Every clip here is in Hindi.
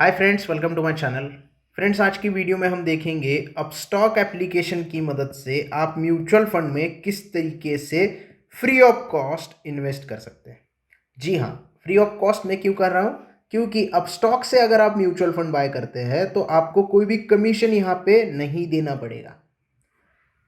Hi friends, welcome to my channel. Friends, आज की वीडियो में हम देखेंगे अपस्टॉक एप्लीकेशन की मदद से आप म्यूचुअल फंड में किस तरीके से फ्री ऑफ कॉस्ट इन्वेस्ट कर सकते हैं। जी हाँ, फ्री ऑफ कॉस्ट मैं क्यों कर रहा हूँ? क्योंकि अपस्टॉक से अगर आप म्यूचुअल फंड बाय करते हैं तो आपको कोई भी कमीशन यहाँ पे नहीं देना पड़ेगा।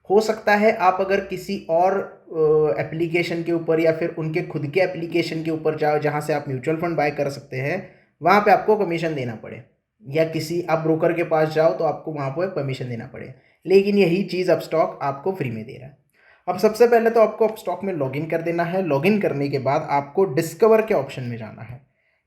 हो सकता है आप अगर किसी और एप्लीकेशन के ऊपर या फिर उनके खुद के एप्लीकेशन के ऊपर जाओ जहाँ से आप म्यूचुअल फंड बाय कर सकते हैं, वहाँ पे आपको कमीशन देना पड़े, या किसी आप ब्रोकर के पास जाओ तो आपको वहाँ पर कमीशन देना पड़े। लेकिन यही चीज़ अपस्टॉक आपको फ्री में दे रहा है। अब सबसे पहले तो आपको अपस्टॉक में लॉगिन कर देना है। लॉगिन करने के बाद आपको डिस्कवर के ऑप्शन में जाना है।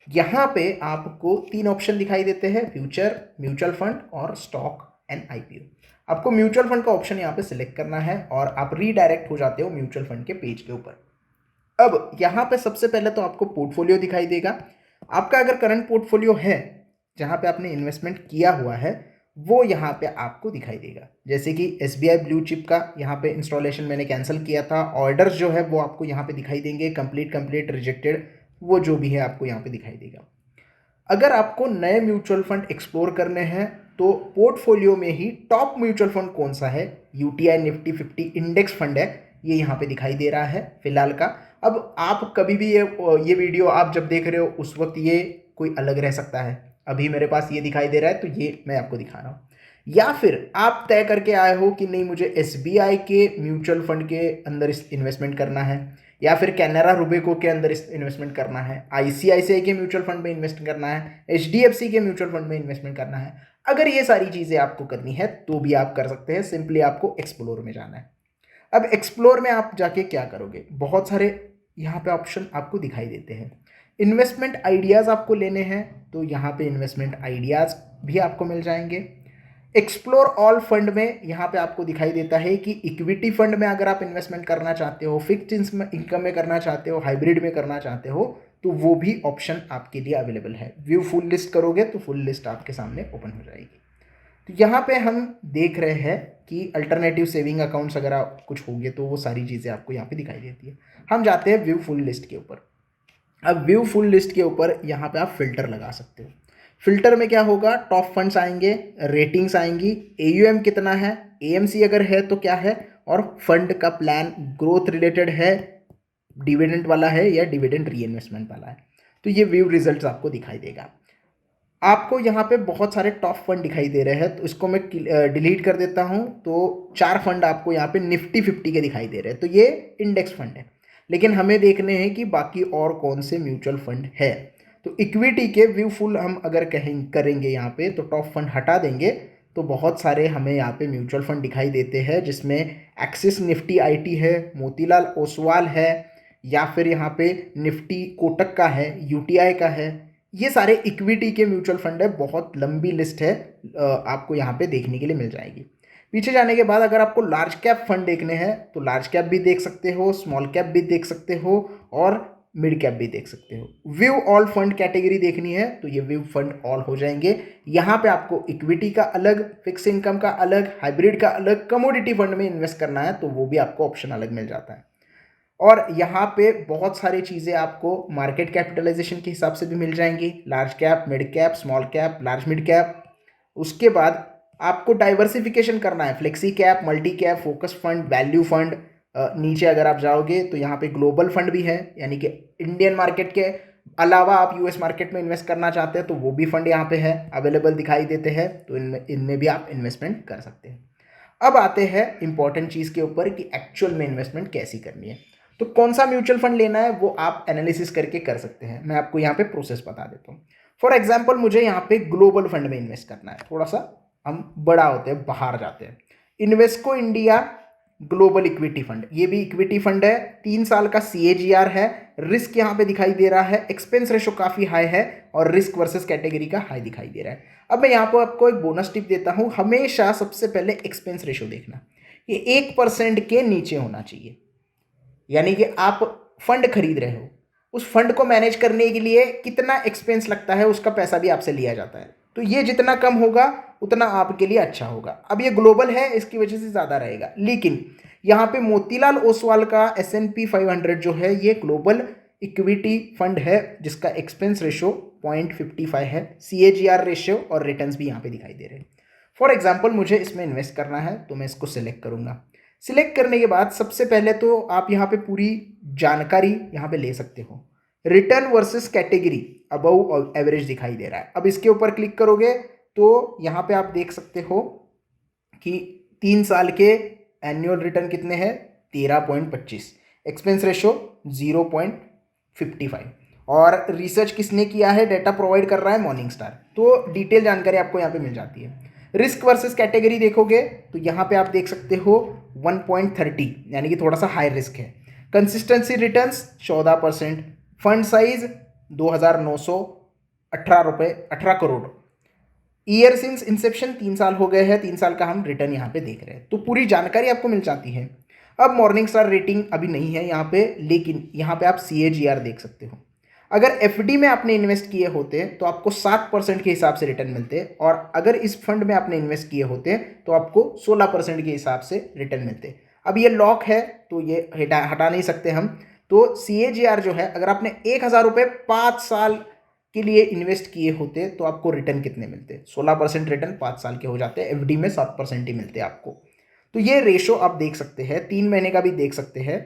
यहाँ पे आपको तीन ऑप्शन दिखाई देते हैं: फ्यूचर, म्यूचुअल फंड और स्टॉक एंड आईपीओ। आपको म्यूचुअल फंड का ऑप्शन यहाँ पे सिलेक्ट करना है और आप रीडायरेक्ट हो जाते हो म्यूचुअल फंड के पेज के ऊपर। अब यहाँ पे सबसे पहले तो आपको पोर्टफोलियो दिखाई देगा। आपका अगर करंट पोर्टफोलियो है, जहाँ पे आपने इन्वेस्टमेंट किया हुआ है, वो यहाँ पे आपको दिखाई देगा। जैसे कि एसबीआई ब्लू चिप का यहाँ पे इंस्टॉलेशन मैंने कैंसिल किया था। ऑर्डर्स जो है वो आपको यहाँ पे दिखाई देंगे, कंप्लीट, रिजेक्टेड, वो जो भी है आपको यहाँ पे दिखाई देगा। अगर आपको नए म्यूचुअल फंड एक्सप्लोर करने हैं तो पोर्टफोलियो में ही टॉप म्यूचुअल फंड कौन सा है, यूटीआई निफ्टी 50 इंडेक्स फंड है, ये यहाँ पे दिखाई दे रहा है फिलहाल का। अब आप कभी भी ये वीडियो आप जब देख रहे हो उस वक्त ये कोई अलग रह सकता है। अभी मेरे पास ये दिखाई दे रहा है तो ये मैं आपको दिखा रहा हूँ। या फिर आप तय करके आए हो कि नहीं, मुझे एसबीआई के म्यूचुअल फंड के अंदर इन्वेस्टमेंट करना है, या फिर कैनरा रुबेको के अंदर इन्वेस्टमेंट करना है, आईसीआईसीआई के म्यूचुअल फंड में इन्वेस्ट करना है, एचडीएफसी के म्यूचुअल फंड में इन्वेस्टमेंट करना है। अगर ये सारी चीज़ें आपको करनी है तो भी आप कर सकते हैं। सिंपली आपको एक्सप्लोर में जाना है। अब एक्सप्लोर में आप जाके क्या करोगे, बहुत सारे यहाँ पे ऑप्शन आपको दिखाई देते हैं। इन्वेस्टमेंट आइडियाज़ आपको लेने हैं तो यहाँ पे इन्वेस्टमेंट आइडियाज़ भी आपको मिल जाएंगे। एक्सप्लोर ऑल फंड में यहाँ पे आपको दिखाई देता है कि इक्विटी फंड में अगर आप इन्वेस्टमेंट करना चाहते हो, फिक्स्ड इनकम में करना चाहते हो, हाइब्रिड में करना चाहते हो, तो वो भी ऑप्शन आपके लिए अवेलेबल है। व्यू फुल लिस्ट करोगे तो फुल लिस्ट आपके सामने ओपन हो जाएगी। तो यहाँ पे हम देख रहे हैं कि अल्टरनेटिव सेविंग अकाउंट्स अगर आप कुछ होंगे तो वो सारी चीज़ें आपको यहाँ पे दिखाई देती है। हम जाते हैं व्यू फुल लिस्ट के ऊपर। अब व्यू फुल लिस्ट के ऊपर यहाँ पे आप फिल्टर लगा सकते हो। फिल्टर में क्या होगा, टॉप फंड्स आएंगे, रेटिंग्स आएंगी, एयूएम कितना है, एएमसी अगर है तो क्या है, और फंड का प्लान ग्रोथ रिलेटेड है, डिविडेंड वाला है या डिविडेंड रीइन्वेस्टमेंट वाला है। तो ये व्यू रिजल्ट्स आपको दिखाई देगा। आपको यहाँ पे बहुत सारे टॉप फंड दिखाई दे रहे हैं तो इसको मैं डिलीट कर देता हूँ। तो 4 फंड आपको यहाँ पे निफ्टी 50 के दिखाई दे रहे हैं, तो ये इंडेक्स फंड है। लेकिन हमें देखने हैं कि बाकी और कौन से म्यूचुअल फंड है। तो इक्विटी के व्यू फुल हम अगर करेंगे यहाँ पे तो टॉप फंड हटा देंगे तो बहुत सारे हमें यहाँ पे म्यूचुअल फंड दिखाई देते हैं, जिसमें एक्सिस निफ्टी आईटी है, मोतीलाल ओसवाल है, या फिर यहाँ पे निफ्टी कोटक का है, यूटीआई का है। ये सारे इक्विटी के म्यूचुअल फंड है, बहुत लंबी लिस्ट है, आपको यहाँ पे देखने के लिए मिल जाएगी। पीछे जाने के बाद अगर आपको लार्ज कैप फंड देखने हैं तो लार्ज कैप भी देख सकते हो, स्मॉल कैप भी देख सकते हो, और मिड कैप भी देख सकते हो। व्यू ऑल फंड कैटेगरी देखनी है तो ये व्यू फंड ऑल हो जाएंगे। यहाँ पे आपको इक्विटी का अलग, फिक्स इनकम का अलग, हाइब्रिड का अलग, कमोडिटी फंड में इन्वेस्ट करना है तो वो भी आपको ऑप्शन अलग मिल जाता है। और यहाँ पे बहुत सारी चीज़ें आपको मार्केट कैपिटलाइजेशन के हिसाब से भी मिल जाएंगी, large cap, mid cap, small cap, large mid cap. उसके बाद आपको डाइवर्सिफिकेशन करना है, flexi cap, multi cap, focus fund, value fund. नीचे अगर आप जाओगे तो यहाँ पे ग्लोबल फंड भी है, यानी कि इंडियन मार्केट के अलावा आप यूएस मार्केट में इन्वेस्ट करना चाहते हैं तो वो भी फंड यहाँ पे है, अवेलेबल दिखाई देते हैं। तो इनमें भी आप इन्वेस्टमेंट कर सकते हैं। अब आते हैं इंपॉर्टेंट चीज़ के ऊपर कि एक्चुअल में इन्वेस्टमेंट कैसी करनी है। तो कौन सा म्यूचुअल फंड लेना है वो आप एनालिसिस करके कर सकते हैं। मैं आपको यहाँ पे प्रोसेस बता देता हूँ। फॉर एग्जांपल, मुझे यहाँ पे ग्लोबल फंड में इन्वेस्ट करना है, थोड़ा सा हम बड़ा होते हैं, बाहर जाते हैं। Invesco India global equity fund, ये भी इक्विटी फंड है, 3 साल का CAGR है। रिस्क यहाँ पे दिखाई दे रहा है, एक्सपेंस रेशो काफ़ी हाई है, और रिस्क वर्सेस कैटेगरी का हाई दिखाई दे रहा है। अब मैं यहाँ पर आपको एक बोनस टिप देता हूँ, हमेशा सबसे पहले एक्सपेंस रेशो देखना, ये 1% के नीचे होना चाहिए। यानी कि आप फंड खरीद रहे हो, उस फंड को मैनेज करने के लिए कितना एक्सपेंस लगता है उसका पैसा भी आपसे लिया जाता है। तो ये जितना कम होगा उतना आपके लिए अच्छा होगा। अब ये ग्लोबल है, इसकी वजह से ज़्यादा रहेगा। लेकिन यहाँ पे मोतीलाल ओसवाल का S&P 500 जो है ये ग्लोबल इक्विटी फंड है, जिसका एक्सपेंस रेशो 0.55 है। CAGR रेशियो और रिटर्न्स भी यहाँ पे दिखाई दे रहे हैं। फॉर एग्जाम्पल मुझे इसमें इन्वेस्ट करना है तो मैं इसको सिलेक्ट करूँगा। सिलेक्ट करने के बाद सबसे पहले तो आप यहाँ पे पूरी जानकारी यहाँ पे ले सकते हो। Return versus category above average दिखाई दे रहा है। अब इसके ऊपर क्लिक करोगे तो यहाँ पे आप देख सकते हो कि 3 साल के एनुअल रिटर्न कितने हैं, 13.25, एक्सपेंस रेशो 0.55 और रिसर्च किसने किया है, डेटा प्रोवाइड कर रहा है मॉर्निंग स्टार। तो डिटेल जानकारी आपको यहाँ पे मिल जाती है। रिस्क वर्सेस कैटेगरी देखोगे तो यहाँ पे आप देख सकते हो 1.30 यानी कि थोड़ा सा हाई रिस्क है। कंसिस्टेंसी रिटर्न्स 14%, फंड साइज 2,918 रुपये, 18 करोड़। ईयर सिंस इंसेप्शन 3 साल हो गए हैं, 3 साल का हम रिटर्न यहाँ पे देख रहे हैं। तो पूरी जानकारी आपको मिल जाती है। अब मॉर्निंग स्टार रेटिंग अभी नहीं है यहाँ पे, लेकिन यहाँ पे आप CAGR देख सकते हो। अगर FD में आपने इन्वेस्ट किए होते तो आपको 7% के हिसाब से रिटर्न मिलते, और अगर इस फंड में आपने इन्वेस्ट किए होते तो आपको 16% के हिसाब से रिटर्न मिलते। अब ये लॉक है तो ये हटा नहीं सकते हम। तो CAGR जो है, अगर आपने 1,000 रुपये 5 साल के लिए इन्वेस्ट किए होते तो आपको रिटर्न कितने मिलते, 16% रिटर्न 5 साल के हो जाते। FD में 7% ही मिलते आपको। तो ये रेशो आप देख सकते हैं, 3 महीने का भी देख सकते हैं,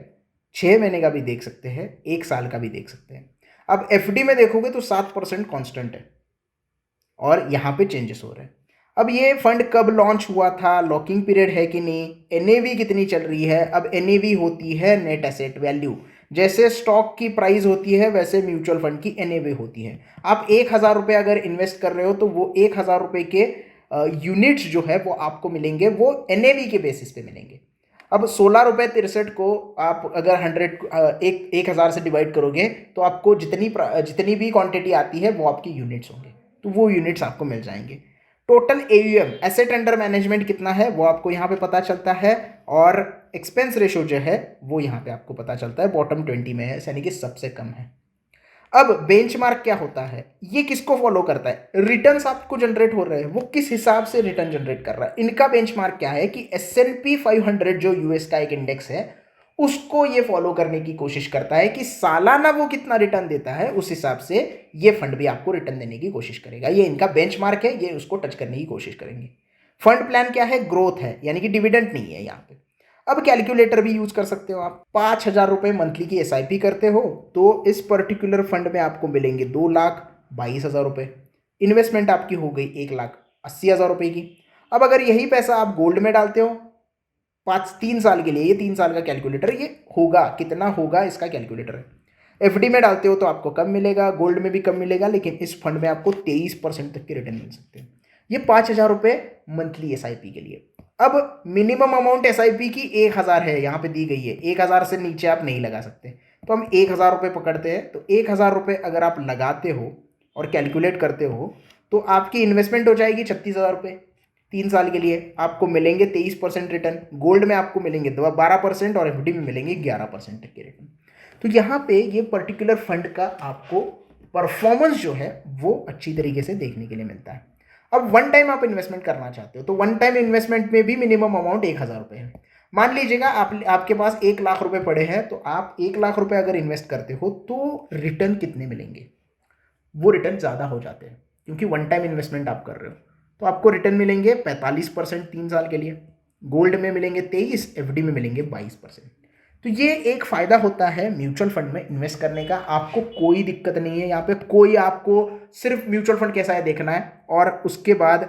6 महीने का भी देख सकते हैं, 1 साल का भी देख सकते हैं। अब FD में देखोगे तो 7% कांस्टेंट है और यहाँ पे चेंजेस हो रहे हैं। अब ये फंड कब लॉन्च हुआ था, लॉकिंग पीरियड है कि नहीं, NAV कितनी चल रही है। अब NAV होती है नेट एसेट वैल्यू। जैसे स्टॉक की प्राइस होती है वैसे म्यूचुअल फंड की NAV होती है। आप 1,000 रुपये अगर इन्वेस्ट कर रहे हो तो वो 1,000 रुपये के यूनिट्स जो है वो आपको मिलेंगे, वो NAV के बेसिस पे मिलेंगे। अब 16.63 को आप अगर 1,000 से डिवाइड करोगे तो आपको जितनी भी क्वांटिटी आती है वो आपकी यूनिट्स होंगे, तो वो यूनिट्स आपको मिल जाएंगे। Total AUM asset under management कितना है वो आपको यहाँ पे पता चलता है, और एक्सपेंस रेशो जो है वो यहाँ पे आपको पता चलता है, बॉटम 20 में है, यानी कि सबसे कम है। अब बेंचमार्क क्या होता है, ये किसको फॉलो करता है, रिटर्न्स आपको जनरेट हो रहे हैं वो किस हिसाब से रिटर्न जनरेट कर रहा है। इनका बेंचमार्क क्या है कि S&P 500 जो US का एक इंडेक्स है उसको ये फॉलो करने की कोशिश करता है कि सालाना वो कितना रिटर्न देता है, उस हिसाब से ये फंड भी आपको रिटर्न देने की कोशिश करेगा। ये इनका बेंचमार्क है, ये उसको टच करने की कोशिश करेंगे। फंड प्लान क्या है, ग्रोथ है, यानी कि डिविडेंड नहीं है यहाँ पे। अब कैलकुलेटर भी यूज कर सकते हो आप। 5,000 रुपये मंथली की SIP करते हो तो इस पर्टिकुलर फंड में आपको मिलेंगे 2,22,000 रुपये। इन्वेस्टमेंट आपकी हो गई 1,80,000 रुपये की। अब अगर यही पैसा आप गोल्ड में डालते हो 3 साल के लिए, ये 3 साल का कैलकुलेटर ये होगा, कितना होगा इसका कैलकुलेटर है। FD में डालते हो तो आपको कम मिलेगा, गोल्ड में भी कम मिलेगा, लेकिन इस फंड में आपको 23% तक के रिटर्न मिल सकते हैं। ये 5,000 रुपये मंथली SIP के लिए। अब मिनिमम अमाउंट SIP की 1,000 है, यहाँ पे दी गई है, 1,000 से नीचे आप नहीं लगा सकते। तो हम 1,000 रुपये पकड़ते हैं, तो 1,000 रुपये अगर आप लगाते हो और कैलकुलेट करते हो तो आपकी इन्वेस्टमेंट हो जाएगी 36,000 रुपये। 3 साल के लिए आपको मिलेंगे 23% रिटर्न, गोल्ड में आपको मिलेंगे 12% और FD में मिलेंगे 11% तक के रिटर्न। तो यहाँ पे ये पर्टिकुलर फंड का आपको परफॉर्मेंस जो है वो अच्छी तरीके से देखने के लिए मिलता है। अब वन टाइम आप इन्वेस्टमेंट करना चाहते हो तो वन टाइम इन्वेस्टमेंट में भी मिनिमम अमाउंट 1,000 रुपये है। मान लीजिएगा आपके पास 1,00,000 रुपये पड़े हैं, तो आप 1,00,000 रुपये अगर इन्वेस्ट करते हो तो रिटर्न कितने मिलेंगे, वो रिटर्न ज़्यादा हो जाते हैं क्योंकि वन टाइम इन्वेस्टमेंट आप कर रहे हो। तो आपको रिटर्न मिलेंगे 45% 3 साल के लिए, गोल्ड में मिलेंगे 23%, FD में मिलेंगे 22%। तो ये एक फ़ायदा होता है म्यूचुअल फंड में इन्वेस्ट करने का। आपको कोई दिक्कत नहीं है यहाँ पे, कोई आपको सिर्फ म्यूचुअल फंड कैसा है देखना है, और उसके बाद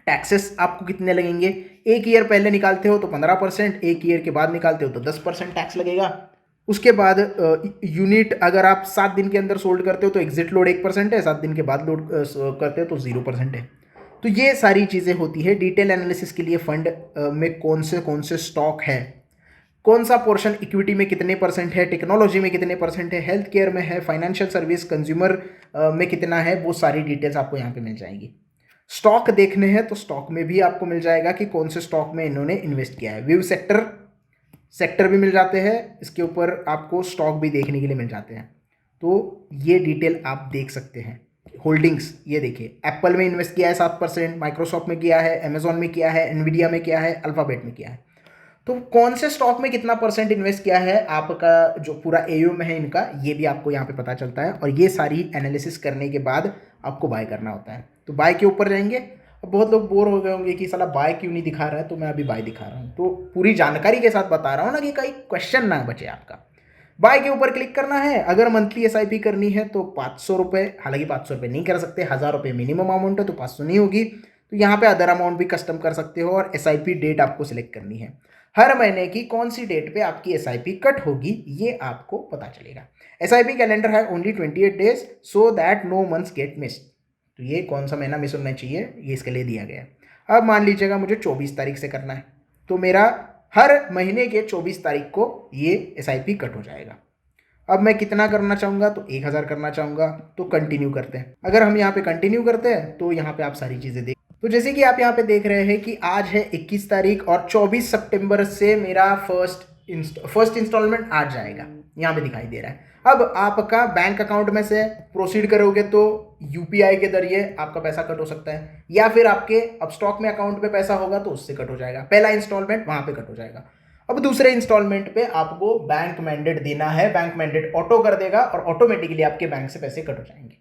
टैक्सेस आपको कितने लगेंगे। 1 ईयर पहले निकालते हो तो 15%, 1 ईयर के बाद निकालते हो तो 10% टैक्स लगेगा। उसके बाद यूनिट अगर आप 7 दिन के अंदर सोल्ड करते हो तो एग्जिट लोड 1% है, 7 दिन के बाद लोड करते हो तो 0% है। तो ये सारी चीज़ें होती है। डिटेल एनालिसिस के लिए फंड में कौन से स्टॉक है, कौन सा पोर्शन इक्विटी में कितने परसेंट है, टेक्नोलॉजी में कितने परसेंट है, हेल्थ केयर में है, फाइनेंशियल सर्विस कंज्यूमर में कितना है, वो सारी डिटेल्स आपको यहाँ पे मिल जाएंगी। स्टॉक देखने हैं तो स्टॉक में भी आपको मिल जाएगा कि कौन से स्टॉक में इन्होंने इन्वेस्ट किया है। व्यू सेक्टर भी मिल जाते हैं, इसके ऊपर आपको स्टॉक भी देखने के लिए मिल जाते हैं। तो ये डिटेल आप देख सकते हैं। होल्डिंग्स ये देखिए, एप्पल में इन्वेस्ट किया है 7%, माइक्रोसॉफ्ट में किया है, अमेजॉन में किया है, एनवीडिया में किया है, अल्फाबेट में किया है। तो कौन से स्टॉक में कितना परसेंट इन्वेस्ट किया है आपका जो पूरा एयूएम है इनका, ये भी आपको यहाँ पे पता चलता है। और ये सारी एनालिसिस करने के बाद आपको बाय करना होता है। तो बाय के ऊपर जाएंगे। अब बहुत लोग बोर हो गए होंगे कि साला बाय क्यों नहीं दिखा रहा है, तो मैं अभी बाय दिखा रहा हूँ। तो पूरी जानकारी के साथ बता रहा हूँ ना, कि कहीं क्वेश्चन ना बचे आपका। बाय के ऊपर क्लिक करना है। अगर मंथली एसआईपी करनी है तो 500 रुपये, हालांकि 500 रुपये नहीं कर सकते, 1000 रुपये मिनिमम अमाउंट है तो 500 नहीं होगी। तो यहाँ पे अदर अमाउंट भी कस्टम कर सकते हो। और एसआईपी डेट आपको सिलेक्ट करनी है, हर महीने की कौन सी डेट पे आपकी एसआईपी कट होगी ये आपको पता चलेगा। एसआईपी कैलेंडर है only 28 days so that no months get missed. तो ये कौन सा महीना मिस होना चाहिए, ये इसके लिए दिया गया है। अब मान लीजिएगा मुझे 24 तारीख से करना है, तो मेरा हर महीने के 24 तारीख को ये एसआईपी कट हो जाएगा। अब मैं कितना करना चाहूँगा, तो 1000 करना चाहूँगा, तो कंटिन्यू करते हैं। अगर हम यहाँ पे कंटिन्यू करते हैं तो यहाँ पे आप सारी चीज़ें देख, तो जैसे कि आप यहाँ पे देख रहे हैं कि आज है 21 तारीख और 24 सितंबर से मेरा फर्स्ट इंस्टॉलमेंट आज जाएगा, यहाँ पे दिखाई दे रहा है। अब आपका बैंक अकाउंट में से प्रोसीड करोगे तो यूपीआई के जरिए आपका पैसा कट हो सकता है, या फिर आपके अब स्टॉक में अकाउंट पे पैसा होगा तो उससे कट हो जाएगा। पहला इंस्टॉलमेंट वहाँ पे कट हो जाएगा। अब दूसरे इंस्टॉलमेंट पे आपको बैंक मैंडेट देना है, बैंक मैंडेट ऑटो कर देगा और ऑटोमेटिकली आपके बैंक से पैसे कट हो जाएंगे।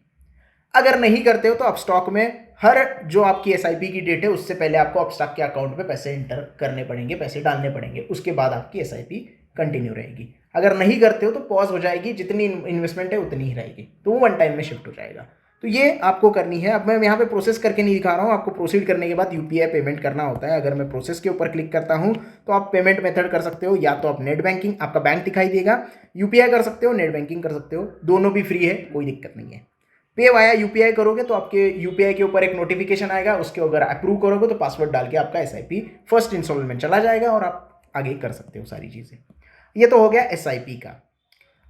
अगर नहीं करते हो तो अब स्टॉक में हर जो आपकी एसआईपी की डेट है उससे पहले आपको अपस्टॉक के अकाउंट पे पैसे इंटर करने पड़ेंगे, पैसे डालने पड़ेंगे, उसके बाद आपकी एसआईपी कंटिन्यू रहेगी। अगर नहीं करते हो तो पॉज हो जाएगी, जितनी इन्वेस्टमेंट है उतनी ही रहेगी, तो वो वन टाइम में शिफ्ट हो जाएगा। तो ये आपको करनी है। अब मैं यहाँ पे प्रोसेस करके नहीं दिखा रहा हूँ, आपको प्रोसीड करने के बाद यूपीआई पेमेंट करना होता है। अगर मैं प्रोसेस के ऊपर क्लिक करता हूँ तो आप पेमेंट मेथड कर सकते हो, या तो आप नेट बैंकिंग, आपका बैंक दिखाई देगा, यूपीआई कर सकते हो, नेट बैंकिंग कर सकते हो, दोनों भी फ्री है, कोई दिक्कत नहीं है। पे वाया यूपीआई करोगे तो आपके यूपीआई के ऊपर एक नोटिफिकेशन आएगा, उसके अगर अप्रूव करोगे तो पासवर्ड डाल के आपका एसआईपी फर्स्ट इंस्टॉलमेंट चला जाएगा और आप आगे कर सकते हो सारी चीज़ें। ये तो हो गया एसआईपी का।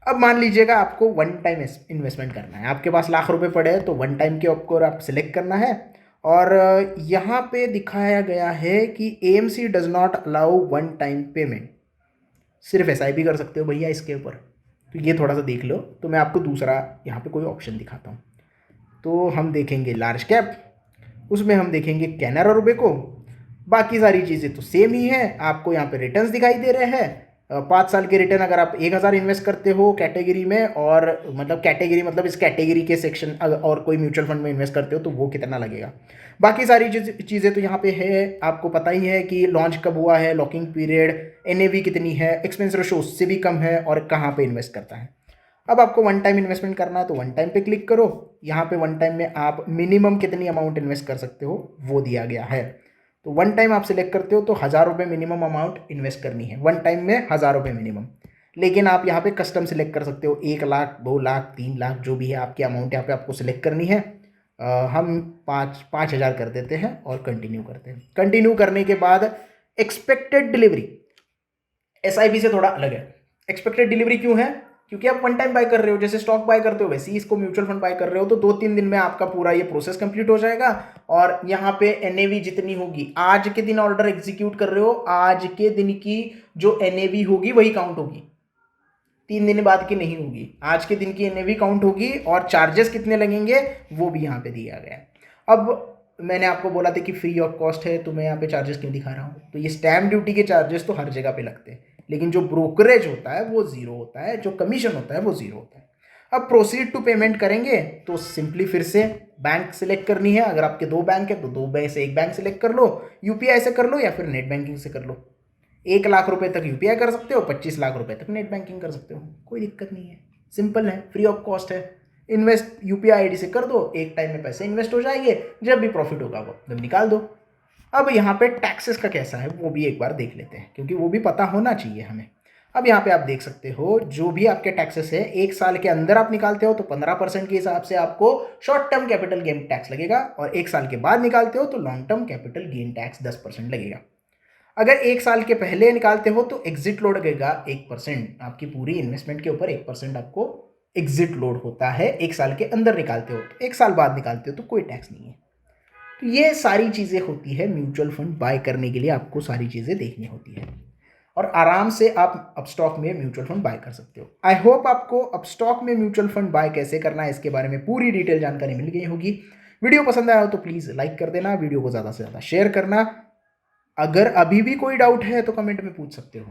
अब मान लीजिएगा आपको वन टाइम इन्वेस्टमेंट करना है, आपके पास लाख रुपए पड़े हैं, तो वन टाइम के ऊपर आप सिलेक्ट करना है। और यहाँ पे दिखाया गया है कि AMC does not allow one time payment, सिर्फ एसआईपी कर सकते हो भैया इसके ऊपर। तो ये थोड़ा सा देख लो। तो मैं आपको दूसरा यहाँ पे कोई ऑप्शन दिखाता हूँ। तो हम देखेंगे लार्ज कैप, उसमें हम देखेंगे कैनरा रुबेको। बाकी सारी चीज़ें तो सेम ही है। आपको यहाँ पे रिटर्न्स दिखाई दे रहे हैं। 5 साल के रिटर्न अगर आप 1000 इन्वेस्ट करते हो कैटेगरी में, और मतलब कैटेगरी मतलब इस कैटेगरी के सेक्शन और कोई म्यूचुअल फंड में इन्वेस्ट करते हो तो वो कितना लगेगा। बाकी सारी चीज़ें तो यहाँ पे है, आपको पता ही है कि लॉन्च कब हुआ है, लॉकिंग पीरियड, एनएवी कितनी है, एक्सपेंस रेशो उससे भी कम है, और कहाँ पे इन्वेस्ट करता है। अब आपको वन टाइम इन्वेस्टमेंट करना है तो वन टाइम पे क्लिक करो। यहाँ पे वन टाइम में आप मिनिमम कितनी अमाउंट इन्वेस्ट कर सकते हो वो दिया गया है। तो वन टाइम आप सिलेक्ट करते हो तो 1000 रुपये मिनिमम अमाउंट इन्वेस्ट करनी है, वन टाइम में 1000 रुपये मिनिमम। लेकिन आप यहाँ पे कस्टम सिलेक्ट कर सकते हो, 1 लाख, 2 लाख, 3 लाख, जो भी है आपकी अमाउंट यहाँ पे आपको सिलेक्ट करनी है। हम 5000 कर देते हैं और कंटिन्यू करते हैं। कंटिन्यू करने के बाद एक्सपेक्टेड डिलीवरी एसआईपी से थोड़ा अलग है। एक्सपेक्टेड डिलीवरी क्यों है? क्योंकि आप वन टाइम बाय कर रहे हो, जैसे स्टॉक बाय करते हो वैसे ही इसको म्यूचुअल फंड बाय कर रहे हो, तो 2-3 दिन में आपका पूरा ये प्रोसेस कंप्लीट हो जाएगा। और यहाँ पे एनएवी जितनी होगी, आज के दिन ऑर्डर एग्जीक्यूट कर रहे हो, आज के दिन की जो एनएवी होगी वही काउंट होगी, 3 दिन बाद की नहीं होगी। आज के दिन की एनएवी काउंट होगी, और चार्जेस कितने लगेंगे वो भी यहाँ पे दिया गया है। अब मैंने आपको बोला था कि फ्री ऑफ कॉस्ट है, तो मैं यहाँ पे चार्जेस क्यों दिखा रहा हूँ? तो ये स्टैम्प ड्यूटी के चार्जेस तो हर जगह पे लगते हैं, लेकिन जो ब्रोकरेज होता है वो जीरो होता है, जो कमीशन होता है वो जीरो होता है। अब प्रोसीड टू पेमेंट करेंगे तो सिंपली फिर से बैंक सिलेक्ट करनी है। अगर आपके 2 बैंक है तो 2 बैंक से एक बैंक सिलेक्ट कर लो, यूपीआई से कर लो या फिर नेट बैंकिंग से कर लो। 1 लाख रुपए तक यूपीआई कर सकते हो, 25 लाख रुपए तक नेट बैंकिंग कर सकते हो, कोई दिक्कत नहीं है, सिंपल है, फ्री ऑफ कॉस्ट है। इन्वेस्ट यूपीआई आईडी से कर दो, एक टाइम में पैसे इन्वेस्ट हो जाएंगे, जब भी प्रॉफिट होगा वो जब निकाल दो। अब यहाँ पे टैक्सेस का कैसा है वो भी एक बार देख लेते हैं, क्योंकि वो भी पता होना चाहिए हमें। अब यहाँ पे आप देख सकते हो जो भी आपके टैक्सेस है, 1 साल के अंदर आप निकालते हो तो 15% के हिसाब से आपको short term capital gain tax लगेगा, और 1 साल के बाद निकालते हो तो long term capital gain tax 10% लगेगा। अगर 1 साल के पहले निकालते हो तो एग्जिट लोड लगेगा 1%, आपकी पूरी इन्वेस्टमेंट के ऊपर 1% आपको एग्जिट लोड होता है। 1 साल के अंदर निकालते हो तो, 1 साल बाद निकालते हो तो कोई टैक्स नहीं है। तो ये सारी चीज़ें होती है, म्यूचुअल फंड बाय करने के लिए आपको सारी चीज़ें देखनी होती है, और आराम से आप अपस्टॉक में म्यूचुअल फंड बाय कर सकते हो। आई होप आपको अपस्टॉक में म्यूचुअल फंड बाय कैसे करना है इसके बारे में पूरी डिटेल जानकारी मिल गई होगी। वीडियो पसंद आया हो तो प्लीज़ लाइक कर देना, वीडियो को ज़्यादा से ज़्यादा शेयर करना। अगर अभी भी कोई डाउट है तो कमेंट में पूछ सकते हो।